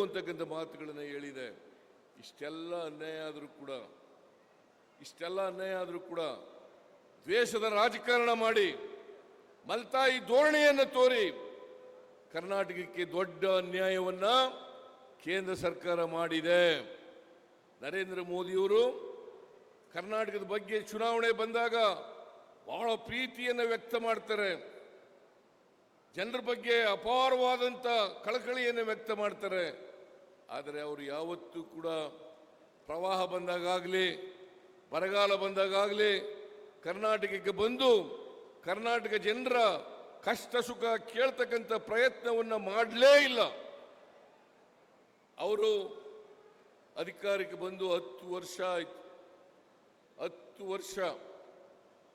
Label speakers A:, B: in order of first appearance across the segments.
A: ಅಂತಕ್ಕಂಥ ಮಾತುಗಳನ್ನು ಹೇಳಿದೆ. ಇಷ್ಟೆಲ್ಲ ಅನ್ಯಾಯ ಆದರೂ ಕೂಡ ದ್ವೇಷದ ರಾಜಕಾರಣ ಮಾಡಿ ಮಲ್ತಾಯಿ ಧೋರಣೆಯನ್ನು ತೋರಿ ಕರ್ನಾಟಕಕ್ಕೆ ದೊಡ್ಡ ಅನ್ಯಾಯವನ್ನ ಕೇಂದ್ರ ಸರ್ಕಾರ ಮಾಡಿದೆ. ನರೇಂದ್ರ ಮೋದಿಯವರು ಕರ್ನಾಟಕದ ಬಗ್ಗೆ ಚುನಾವಣೆ ಬಂದಾಗ ಬಹಳ ಪ್ರೀತಿಯನ್ನು ವ್ಯಕ್ತ ಮಾಡ್ತಾರೆ, ಜನರ ಬಗ್ಗೆ ಅಪಾರವಾದಂಥ ಕಳಕಳಿಯನ್ನು ವ್ಯಕ್ತ ಮಾಡ್ತಾರೆ. ಆದರೆ ಅವರು ಯಾವತ್ತೂ ಕೂಡ ಪ್ರವಾಹ ಬಂದಾಗಲಿ ಬರಗಾಲ ಬಂದಾಗಲಿ ಕರ್ನಾಟಕಕ್ಕೆ ಬಂದು ಕರ್ನಾಟಕ ಜನರ ಕಷ್ಟ ಸುಖ ಕೇಳ್ತಕ್ಕಂಥ ಪ್ರಯತ್ನವನ್ನು ಮಾಡಲೇ ಇಲ್ಲ. ಅವರು ಅಧಿಕಾರಕ್ಕೆ ಬಂದು 10 ವರ್ಷ ಆಯಿತು.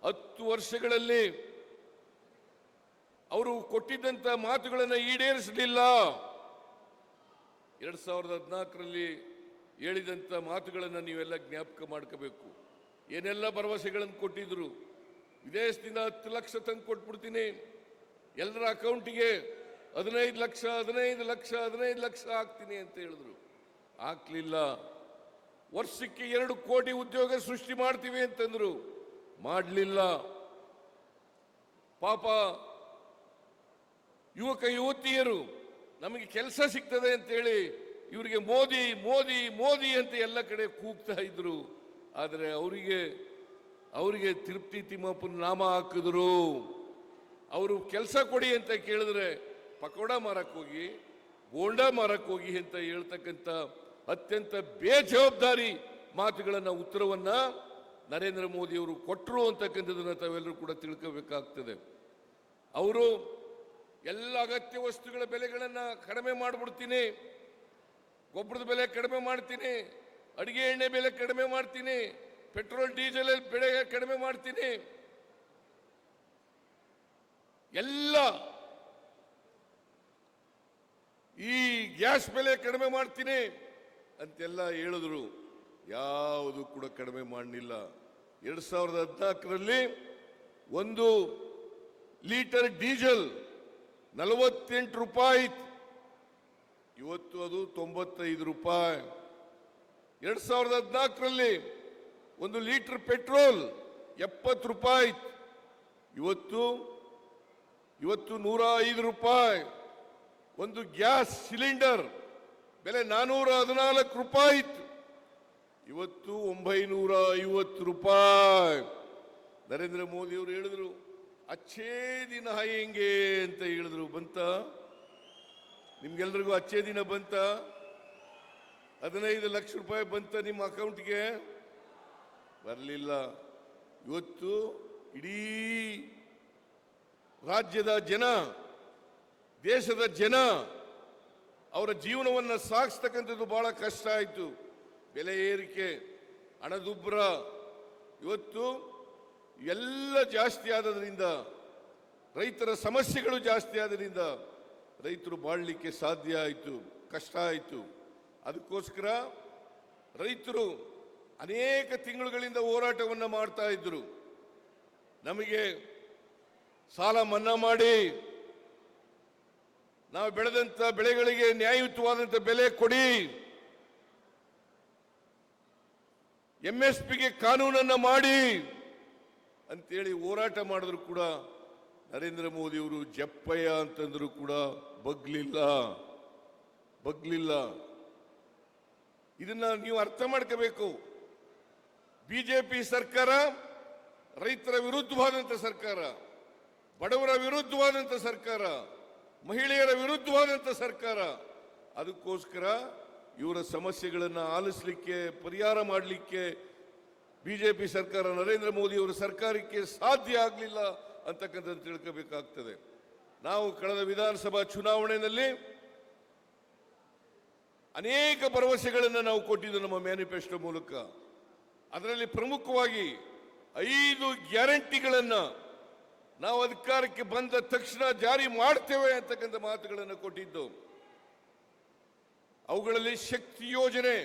A: 10 ವರ್ಷಗಳಲ್ಲಿ ಅವರು ಕೊಟ್ಟಿದ್ದಂಥ ಮಾತುಗಳನ್ನು ಈಡೇರಿಸಲಿಲ್ಲ. 2014ರಲ್ಲಿ ಹೇಳಿದಂಥ ಮಾತುಗಳನ್ನು ನೀವೆಲ್ಲ ಜ್ಞಾಪಕ ಮಾಡ್ಕೋಬೇಕು. ಏನೆಲ್ಲ ಭರವಸೆಗಳನ್ನು ಕೊಟ್ಟಿದ್ರು. ವಿದೇಶದಿಂದ 10 ಲಕ್ಷ ತಂದು ಕೊಟ್ಬಿಡ್ತೀನಿ, ಎಲ್ಲರ ಅಕೌಂಟಿಗೆ 15 ಲಕ್ಷ ಹಾಕ್ತೀನಿ ಅಂತ ಹೇಳಿದ್ರು. ಹಾಕ್ಲಿಲ್ಲ. ವರ್ಷಕ್ಕೆ 2 ಕೋಟಿ ಉದ್ಯೋಗ ಸೃಷ್ಟಿ ಮಾಡ್ತೀವಿ ಅಂತಂದ್ರು, ಮಾಡಲಿಲ್ಲ. ಪಾಪ ಯುವಕ ಯುವತಿಯರು ನಮಗೆ ಕೆಲಸ ಸಿಗ್ತದೆ ಅಂತೇಳಿ ಇವರಿಗೆ ಮೋದಿ ಮೋದಿ ಮೋದಿ ಅಂತ ಎಲ್ಲ ಕಡೆ ಕೂಗ್ತಾ ಇದ್ರು. ಆದರೆ ಅವರಿಗೆ ತಿರುಪತಿ ತಿಮ್ಮಪ್ಪನ ನಾಮ ಹಾಕಿದ್ರು. ಅವರು ಕೆಲಸ ಕೊಡಿ ಅಂತ ಕೇಳಿದ್ರೆ ಪಕೋಡ ಮಾರಕ್ಕೆ ಹೋಗಿ ಬೋಂಡಾ ಮಾರಕ್ಕೆ ಹೋಗಿ ಅಂತ ಹೇಳ್ತಕ್ಕಂಥ ಅತ್ಯಂತ ಬೇಜವಾಬ್ದಾರಿ ಮಾತುಗಳನ್ನು ಉತ್ತರವನ್ನ ನರೇಂದ್ರ ಮೋದಿ ಅವರು ಕೊಟ್ಟರು ಅಂತಕ್ಕಂಥದ್ದನ್ನು ತಾವೆಲ್ಲರೂ ಕೂಡ ತಿಳ್ಕೋಬೇಕಾಗ್ತದೆ. ಅವರು ಎಲ್ಲ ಅಗತ್ಯ ವಸ್ತುಗಳ ಬೆಲೆಗಳನ್ನು ಕಡಿಮೆ ಮಾಡಿಬಿಡ್ತೀನಿ, ಗೊಬ್ಬರದ ಬೆಲೆ ಕಡಿಮೆ ಮಾಡ್ತೀನಿ, ಅಡಿಗೆ ಎಣ್ಣೆ ಬೆಲೆ ಕಡಿಮೆ ಮಾಡ್ತೀನಿ, ಪೆಟ್ರೋಲ್ ಡೀಸೆಲ್ ಬೆಲೆ ಕಡಿಮೆ ಮಾಡ್ತೀನಿ, ಎಲ್ಲ ಈ ಗ್ಯಾಸ್ ಬೆಲೆ ಕಡಿಮೆ ಮಾಡ್ತೀನಿ ಅಂತೆಲ್ಲ ಹೇಳಿದ್ರು. ಯಾವುದು ಕೂಡ ಕಡಿಮೆ ಮಾಡಲಿಲ್ಲ. 2014ರಲ್ಲಿ 1 ಲೀಟರ್ ಡೀಸೆಲ್ 48 ರೂಪಾಯಿ, ಇವತ್ತು ಅದು 95 ರೂಪಾಯಿ. 2014ರಲ್ಲಿ 1 ಲೀಟರ್ ಪೆಟ್ರೋಲ್ 70 ರೂಪಾಯಿ, ಇವತ್ತು 105 ರೂಪಾಯಿ. ಒಂದು ಗ್ಯಾಸ್ ಸಿಲಿಂಡರ್ ಬೆಲೆ 414 ರೂಪಾಯಿ ಇತ್ತು, ಇವತ್ತು 950 ರೂಪಾಯಿ. ನರೇಂದ್ರ ಮೋದಿ ಅವರು ಹೇಳಿದ್ರು ಅಚ್ಚೇ ದಿನ ಹೆಂಗೆ ಅಂತ ಹೇಳಿದ್ರು. ಬಂತ ನಿಮ್ಗೆಲ್ರಿಗೂ ಅಚ್ಚೇ ದಿನ ಬಂತ? 15 ಲಕ್ಷ ರೂಪಾಯಿ ಬಂತ ನಿಮ್ಮ ಅಕೌಂಟ್ಗೆ? ಬರಲಿಲ್ಲ. ಇವತ್ತು ಇಡೀ ರಾಜ್ಯದ ಜನ, ದೇಶದ ಜನ ಅವರ ಜೀವನವನ್ನು ಸಾಗಿಸ್ತಕ್ಕಂಥದ್ದು ಬಹಳ ಕಷ್ಟ ಆಯಿತು. ಬೆಲೆ ಏರಿಕೆ, ಹಣದುಬ್ಬರ, ಇವತ್ತು ಎಲ್ಲ ಜಾಸ್ತಿ ಆದ್ರಿಂದ, ರೈತರ ಸಮಸ್ಯೆಗಳು ಜಾಸ್ತಿ ಆದ್ರಿಂದ ರೈತರು ಬಾಳಲಿಕ್ಕೆ ಸಾಧ್ಯ ಆಯಿತು, ಕಷ್ಟ ಆಯಿತು. ಅದಕ್ಕೋಸ್ಕರ ರೈತರು ಅನೇಕ ತಿಂಗಳುಗಳಿಂದ ಹೋರಾಟವನ್ನು ಮಾಡ್ತಾ ಇದ್ರು. ನಮಗೆ ಸಾಲ ಮನ್ನಾ ಮಾಡಿ, ನಾವು ಬೆಳೆದಂತ ಬೆಳೆಗಳಿಗೆ ನ್ಯಾಯಯುತವಾದಂಥ ಬೆಲೆ ಕೊಡಿ, MSPಗೆ ಕಾನೂನನ್ನು ಮಾಡಿ ಅಂತೇಳಿ ಹೋರಾಟ ಮಾಡಿದ್ರು ಕೂಡ ನರೇಂದ್ರ ಮೋದಿ ಅವರು ಜಪ್ಪಯ್ಯ ಅಂತಂದ್ರು ಕೂಡ ಬಗ್ಲಿಲ್ಲ. ಇದನ್ನ ನೀವು ಅರ್ಥ ಮಾಡ್ಕೋಬೇಕು. ಬಿಜೆಪಿ ಸರ್ಕಾರ ರೈತರ ವಿರುದ್ಧವಾದಂಥ ಸರ್ಕಾರ, ಬಡವರ ವಿರುದ್ಧವಾದಂಥ ಸರ್ಕಾರ, ಮಹಿಳೆಯರ ವಿರುದ್ಧವಾದಂಥ ಸರ್ಕಾರ. ಅದಕ್ಕೋಸ್ಕರ ಇವರ ಸಮಸ್ಯೆಗಳನ್ನು ಆಲಿಸಲಿಕ್ಕೆ, ಪರಿಹಾರ ಮಾಡಲಿಕ್ಕೆ ಬಿಜೆಪಿ ಸರ್ಕಾರ, ನರೇಂದ್ರ ಮೋದಿ ಅವರ ಸರ್ಕಾರಕ್ಕೆ ಸಾಧ್ಯ ಆಗಲಿಲ್ಲ ಅಂತಕ್ಕಂಥದ್ದು ತಿಳ್ಕೋಬೇಕಾಗ್ತದೆ. ನಾವು ಕಳೆದ ವಿಧಾನಸಭಾ ಚುನಾವಣೆಯಲ್ಲಿ ಅನೇಕ ಭರವಸೆಗಳನ್ನು ನಾವು ಕೊಟ್ಟಿದ್ದು ನಮ್ಮ ಮ್ಯಾನಿಫೆಸ್ಟೋ ಮೂಲಕ. ಅದರಲ್ಲಿ ಪ್ರಮುಖವಾಗಿ 5 ಗ್ಯಾರಂಟಿಗಳನ್ನು ನಾವು ಅಧಿಕಾರಕ್ಕೆ ಬಂದ ತಕ್ಷಣ ಜಾರಿ ಮಾಡ್ತೇವೆ ಅಂತಕ್ಕಂಥ ಮಾತುಗಳನ್ನು ಕೊಟ್ಟಿದ್ದು. ಅವುಗಳಲ್ಲಿ ಶಕ್ತಿ ಯೋಜನೆ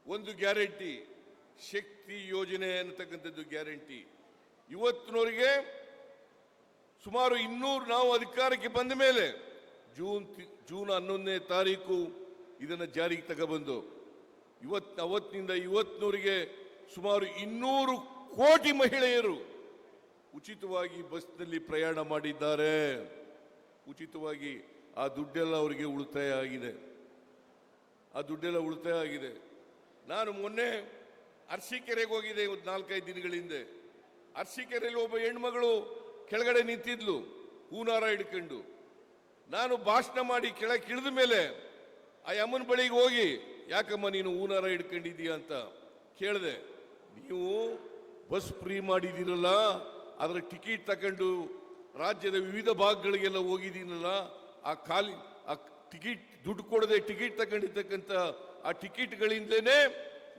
A: ಒಂದು ಗ್ಯಾರಂಟಿ. ಶಕ್ತಿ ಯೋಜನೆ ಅನ್ನತಕ್ಕಂಥದ್ದು ಗ್ಯಾರಂಟಿ. ಇವತ್ತಿನವರೆಗೆ ಸುಮಾರು 200, ನಾವು ಅಧಿಕಾರಕ್ಕೆ ಬಂದ ಮೇಲೆ ಜೂನ್ 11ನೇ ತಾರೀಕು ಇದನ್ನು ಜಾರಿಗೆ ತಗೊಬಂದು ಅವತ್ತಿನಿಂದ ಇವತ್ತಿನವರೆಗೆ ಸುಮಾರು 200 ಕೋಟಿ ಮಹಿಳೆಯರು ಉಚಿತವಾಗಿ ಬಸ್ನಲ್ಲಿ ಪ್ರಯಾಣ ಮಾಡಿದ್ದಾರೆ. ಉಚಿತವಾಗಿ ಆ ದುಡ್ಡೆಲ್ಲ ಅವರಿಗೆ ಉಳಿತಾಯ ಆಗಿದೆ. ನಾನು ಮೊನ್ನೆ ಅರಸೀಕೆರೆಗೆ ಹೋಗಿದ್ದೆ, 4-5 ದಿನಗಳ ಹಿಂದೆ. ಅರಸೀಕೆರೆಯಲ್ಲಿ ಒಬ್ಬ ಹೆಣ್ಮಗಳು ಕೆಳಗಡೆ ನಿಂತಿದ್ಲು ಹೂನಾರ ಹಿಡ್ಕೊಂಡು. ನಾನು ಭಾಷಣ ಮಾಡಿ ಕೆಳಗಿಳಿದ ಮೇಲೆ ಆ ಅಮ್ಮನ ಬಳಿಗೆ ಹೋಗಿ, ಯಾಕಮ್ಮ ನೀನು ಹೂನಾರ ಹಿಡ್ಕೊಂಡಿದ್ದೀಯ ಅಂತ ಕೇಳಿದೆ. ನೀವು ಬಸ್ ಫ್ರೀ ಮಾಡಿದ್ದೀರಲ್ಲ, ಅದರ ಟಿಕೆಟ್ ತಗೊಂಡು ರಾಜ್ಯದ ವಿವಿಧ ಭಾಗಗಳಿಗೆಲ್ಲ ಹೋಗಿದ್ದೀನಲ್ಲ, ಆ ಟಿಕೆಟ್ ದುಡ್ಡು ಕೊಡದೆ ಟಿಕೆಟ್ ತಗೊಂಡಿರ್ತಕ್ಕಂಥ ಆ ಟಿಕೆಟ್ಗಳಿಂದಲೇ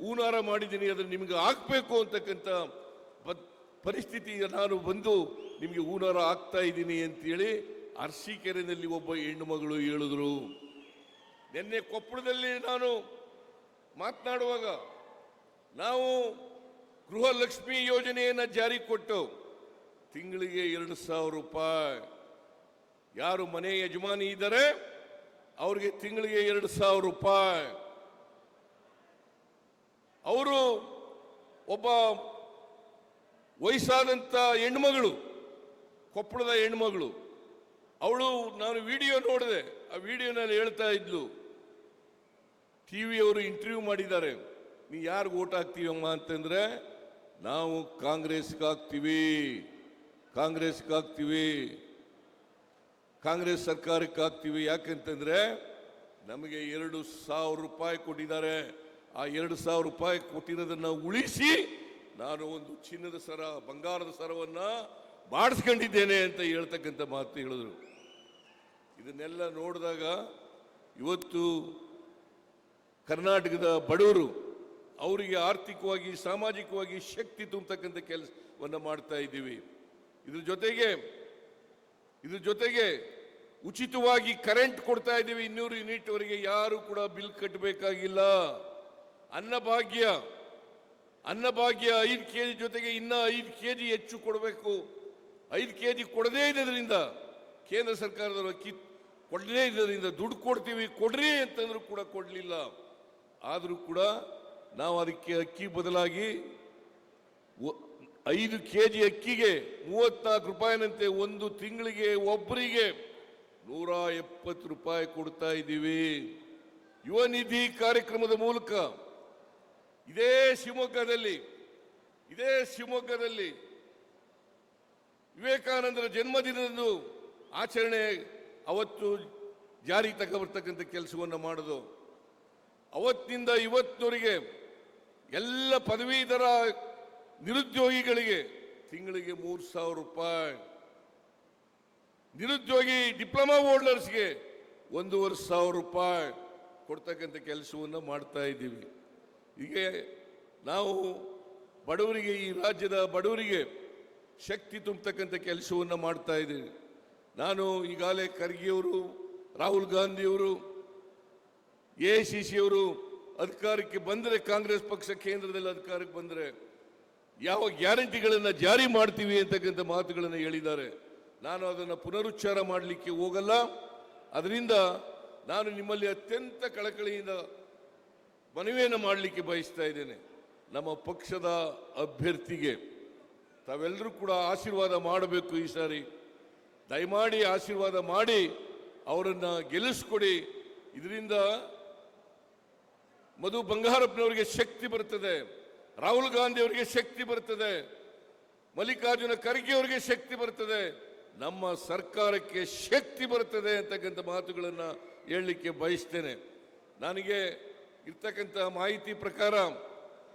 A: ಹೂನಾರ ಮಾಡಿದ್ದೀನಿ, ಅದನ್ನು ನಿಮಗೆ ಹಾಕಬೇಕು ಅಂತಕ್ಕಂಥ ಪರಿಸ್ಥಿತಿ ನಾನು ಬಂದು ನಿಮಗೆ ಹೂನಾರ ಆಗ್ತಾ ಇದ್ದೀನಿ ಅಂತೇಳಿ ಅರಸೀಕೆರೆಯಲ್ಲಿ ಒಬ್ಬ ಹೆಣ್ಣು ಮಗಳು ಹೇಳಿದ್ರು. ನಿನ್ನೆ ಕೊಪ್ಪಳದಲ್ಲಿ ನಾನು ಮಾತನಾಡುವಾಗ ನಾವು ಗೃಹಲಕ್ಷ್ಮಿ ಯೋಜನೆಯನ್ನು ಜಾರಿ ಕೊಟ್ಟು ತಿಂಗಳಿಗೆ 2,000 ರೂಪಾಯಿ, ಯಾರು ಮನೆ ಯಜಮಾನಿ ಇದ್ದಾರೆ ಅವ್ರಿಗೆ ತಿಂಗಳಿಗೆ 2,000 ರೂಪಾಯಿ. ಅವರು ಒಬ್ಬ ವಯಸ್ಸಾದಂಥ ಹೆಣ್ಮಗಳು, ಕೊಪ್ಪಳದ ಹೆಣ್ಮಗಳು, ಅವಳು, ನಾನು ವಿಡಿಯೋ ನೋಡಿದೆ, ಆ ವಿಡಿಯೋನಲ್ಲಿ ಹೇಳ್ತಾ ಇದ್ಲು, ಟಿವಿಯವರು ಇಂಟರ್ವ್ಯೂ ಮಾಡಿದ್ದಾರೆ, ನೀ ಯಾರಿಗೆ ಓಟ್ ಹಾಕ್ತೀವಮ್ಮ ಅಂತಂದ್ರೆ, ನಾವು ಕಾಂಗ್ರೆಸ್ಗೆ ಹಾಕ್ತೀವಿ, ಕಾಂಗ್ರೆಸ್ ಸರ್ಕಾರಕ್ಕೆ ಹಾಕ್ತೀವಿ. ಯಾಕಂತಂದ್ರೆ ನಮಗೆ 2,000 ರೂಪಾಯಿ ಕೊಟ್ಟಿದ್ದಾರೆ. ಆ 2,000 ರೂಪಾಯಿ ಕೊಟ್ಟಿರೋದನ್ನ ಉಳಿಸಿ ನಾನು ಒಂದು ಚಿನ್ನದ ಸರ, ಬಂಗಾರದ ಸರವನ್ನ ಮಾಡಿಸ್ಕೊಂಡಿದ್ದೇನೆ ಅಂತ ಹೇಳ್ತಕ್ಕಂಥ ಮಾತು ಹೇಳಿದ್ರು. ಇದನ್ನೆಲ್ಲ ನೋಡಿದಾಗ ಇವತ್ತು ಕರ್ನಾಟಕದ ಬಡವರು ಅವರಿಗೆ ಆರ್ಥಿಕವಾಗಿ, ಸಾಮಾಜಿಕವಾಗಿ ಶಕ್ತಿ ತುಂಬತಕ್ಕಂಥ ಕೆಲಸವನ್ನು ಮಾಡ್ತಾ ಇದ್ದೀವಿ. ಇದ್ರ ಜೊತೆಗೆ ಉಚಿತವಾಗಿ ಕರೆಂಟ್ ಕೊಡ್ತಾ ಇದ್ದೀವಿ. 200 ಯೂನಿಟ್ ವರೆಗೆ ಯಾರು ಕೂಡ ಬಿಲ್ ಕಟ್ಟಬೇಕಾಗಿಲ್ಲ. ಅನ್ನಭಾಗ್ಯ 5 ಕೆಜಿ ಜೊತೆಗೆ ಇನ್ನ 5 ಕೆಜಿ ಹೆಚ್ಚು ಕೊಡಬೇಕು. 5 ಕೆಜಿ ಕೊಡದೇ ಇದ್ದರಿಂದ, ಕೇಂದ್ರ ಸರ್ಕಾರದವರು ಅಕ್ಕಿ ಕೊಡದೇ ಇದ್ದರಿಂದ ದುಡ್ಡು ಕೊಡ್ತೀವಿ ಕೊಡ್ರಿ ಅಂತಂದ್ರೂ ಕೂಡ ಕೊಡಲಿಲ್ಲ. ಆದರೂ ಕೂಡ ನಾವು ಅದಕ್ಕೆ ಅಕ್ಕಿ ಬದಲಾಗಿ 5 ಕೆಜಿ ಅಕ್ಕಿಗೆ 34 ರೂಪಾಯಿನಂತೆ ಒಂದು ತಿಂಗಳಿಗೆ ಒಬ್ಬರಿಗೆ 170 ರೂಪಾಯಿ ಕೊಡ್ತಾ ಇದ್ದೀವಿ. ಯುವ ನಿಧಿ ಕಾರ್ಯಕ್ರಮದ ಮೂಲಕ ಇದೇ ಶಿವಮೊಗ್ಗದಲ್ಲಿ ವಿವೇಕಾನಂದರ ಜನ್ಮದಿನದಂದು ಆಚರಣೆ ಅವತ್ತು ಜಾರಿ ತಗೊಬರ್ತಕ್ಕಂಥ ಕೆಲಸವನ್ನು ಮಾಡೋದು. ಅವತ್ತಿನಿಂದ ಇವತ್ತಿನವರೆಗೆ ಎಲ್ಲ ಪದವೀಧರ ನಿರುದ್ಯೋಗಿಗಳಿಗೆ ತಿಂಗಳಿಗೆ 3,000 ರೂಪಾಯಿ, ನಿರುದ್ಯೋಗಿ ಡಿಪ್ಲೊಮಾ ಹೋಲ್ಡರ್ಸ್ಗೆ 1,500 ರೂಪಾಯಿ ಕೊಡ್ತಕ್ಕಂಥ ಕೆಲಸವನ್ನು ಮಾಡ್ತಾ ಇದ್ದೀವಿ. ಹೀಗೆ ನಾವು ಬಡವರಿಗೆ, ಈ ರಾಜ್ಯದ ಬಡವರಿಗೆ ಶಕ್ತಿ ತುಂಬತಕ್ಕಂಥ ಕೆಲಸವನ್ನು ಮಾಡ್ತಾ ಇದ್ದೀವಿ. ನಾನು ಈಗಾಗಲೇ ಖರ್ಗೆಯವರು, ರಾಹುಲ್ ಗಾಂಧಿಯವರು, AICC ಅವರು ಅಧಿಕಾರಕ್ಕೆ ಬಂದರೆ, ಕಾಂಗ್ರೆಸ್ ಪಕ್ಷ ಕೇಂದ್ರದಲ್ಲಿ ಅಧಿಕಾರಕ್ಕೆ ಬಂದರೆ ಯಾವ ಗ್ಯಾರಂಟಿಗಳನ್ನು ಜಾರಿ ಮಾಡ್ತೀವಿ ಅಂತಕ್ಕಂಥ ಮಾತುಗಳನ್ನು ಹೇಳಿದ್ದಾರೆ. ನಾನು ಅದನ್ನು ಪುನರುಚ್ಚಾರ ಮಾಡಲಿಕ್ಕೆ ಹೋಗಲ್ಲ. ಅದರಿಂದ ನಾನು ನಿಮ್ಮಲ್ಲಿ ಅತ್ಯಂತ ಕಳಕಳಿಯಿಂದ ಮನವಿಯನ್ನು ಮಾಡಲಿಕ್ಕೆ ಬಯಸ್ತಾ ಇದ್ದೇನೆ. ನಮ್ಮ ಪಕ್ಷದ ಅಭ್ಯರ್ಥಿಗೆ ತಾವೆಲ್ಲರೂ ಕೂಡ ಆಶೀರ್ವಾದ ಮಾಡಬೇಕು. ಈ ಸಾರಿ ದಯಮಾಡಿ ಆಶೀರ್ವಾದ ಮಾಡಿ ಅವರನ್ನು ಗೆಲ್ಲಿಸ್ಕೊಡಿ. ಇದರಿಂದ ಮಧು ಬಂಗಾರಪ್ಪನವರಿಗೆ ಶಕ್ತಿ ಬರ್ತದೆ, ರಾಹುಲ್ ಗಾಂಧಿ ಅವರಿಗೆ ಶಕ್ತಿ ಬರ್ತದೆ, ಮಲ್ಲಿಕಾರ್ಜುನ ಖರ್ಗೆ ಅವರಿಗೆ ಶಕ್ತಿ ಬರ್ತದೆ, ನಮ್ಮ ಸರ್ಕಾರಕ್ಕೆ ಶಕ್ತಿ ಬರ್ತದೆ ಅಂತಕ್ಕಂಥ ಮಾತುಗಳನ್ನು ಹೇಳಲಿಕ್ಕೆ ಬಯಸ್ತೇನೆ. ನನಗೆ ಇರ್ತಕ್ಕಂಥ ಮಾಹಿತಿ ಪ್ರಕಾರ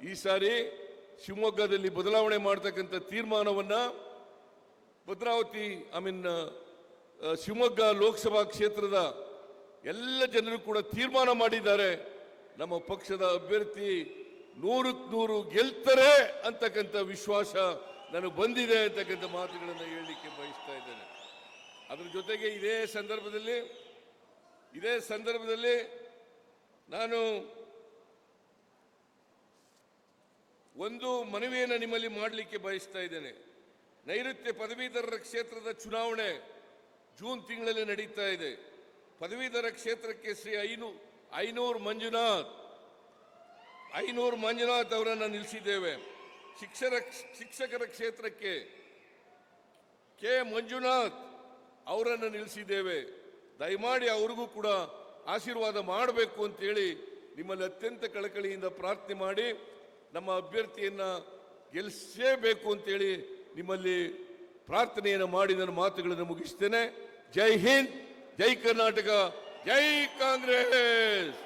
A: ಈ ಸಾರಿ ಶಿವಮೊಗ್ಗದಲ್ಲಿ ಬದಲಾವಣೆ ಮಾಡತಕ್ಕಂಥ ತೀರ್ಮಾನವನ್ನು ಭದ್ರಾವತಿ ಶಿವಮೊಗ್ಗ ಲೋಕಸಭಾ ಕ್ಷೇತ್ರದ ಎಲ್ಲ ಜನರು ಕೂಡ ತೀರ್ಮಾನ ಮಾಡಿದ್ದಾರೆ. ನಮ್ಮ ಪಕ್ಷದ ಅಭ್ಯರ್ಥಿ 100ಕ್ಕೆ 100 ಗೆಲ್ತಾರೆ ಅಂತಕ್ಕಂಥ ವಿಶ್ವಾಸ ನನಗೆ ಬಂದಿದೆ ಅಂತಕ್ಕಂಥ ಮಾತುಗಳನ್ನು ಹೇಳಲಿಕ್ಕೆ ಬಯಸ್ತಾ ಇದ್ದೇನೆ. ಅದರ ಜೊತೆಗೆ ಇದೇ ಸಂದರ್ಭದಲ್ಲಿ ನಾನು ಒಂದು ಮನವಿಯನ್ನು ನಿಮ್ಮಲ್ಲಿ ಮಾಡಲಿಕ್ಕೆ ಬಯಸ್ತಾ ಇದ್ದೇನೆ. ನೈಋತ್ಯ ಪದವೀಧರರ ಕ್ಷೇತ್ರದ ಚುನಾವಣೆ ಜೂನ್ ತಿಂಗಳಲ್ಲಿ ನಡೀತಾ ಇದೆ. ಪದವೀಧರ ಕ್ಷೇತ್ರಕ್ಕೆ ಶ್ರೀ ಐನೂರು ಮಂಜುನಾಥ್ ಅವರನ್ನು ನಿಲ್ಲಿಸಿದ್ದೇವೆ. ಶಿಕ್ಷಕರ ಕ್ಷೇತ್ರಕ್ಕೆ ಕೆ ಮಂಜುನಾಥ್ ಅವರನ್ನು ನಿಲ್ಲಿಸಿದ್ದೇವೆ. ದಯಮಾಡಿ ಅವ್ರಿಗೂ ಕೂಡ ಆಶೀರ್ವಾದ ಮಾಡಬೇಕು ಅಂತೇಳಿ ನಿಮ್ಮಲ್ಲಿ ಅತ್ಯಂತ ಕಳಕಳಿಯಿಂದ ಪ್ರಾರ್ಥನೆ ಮಾಡಿ ನಮ್ಮ ಅಭ್ಯರ್ಥಿಯನ್ನ ಗೆಲ್ಲಿಸಲೇಬೇಕು ಅಂತೇಳಿ ನಿಮ್ಮಲ್ಲಿ ಪ್ರಾರ್ಥನೆಯನ್ನು ಮಾಡಿ ನನ್ನ ಮಾತುಗಳನ್ನು ಮುಗಿಸ್ತೇನೆ. ಜೈ ಹಿಂದ್, ಜೈ ಕರ್ನಾಟಕ, ಜೈ ಕಾಂಗ್ರೆಸ್.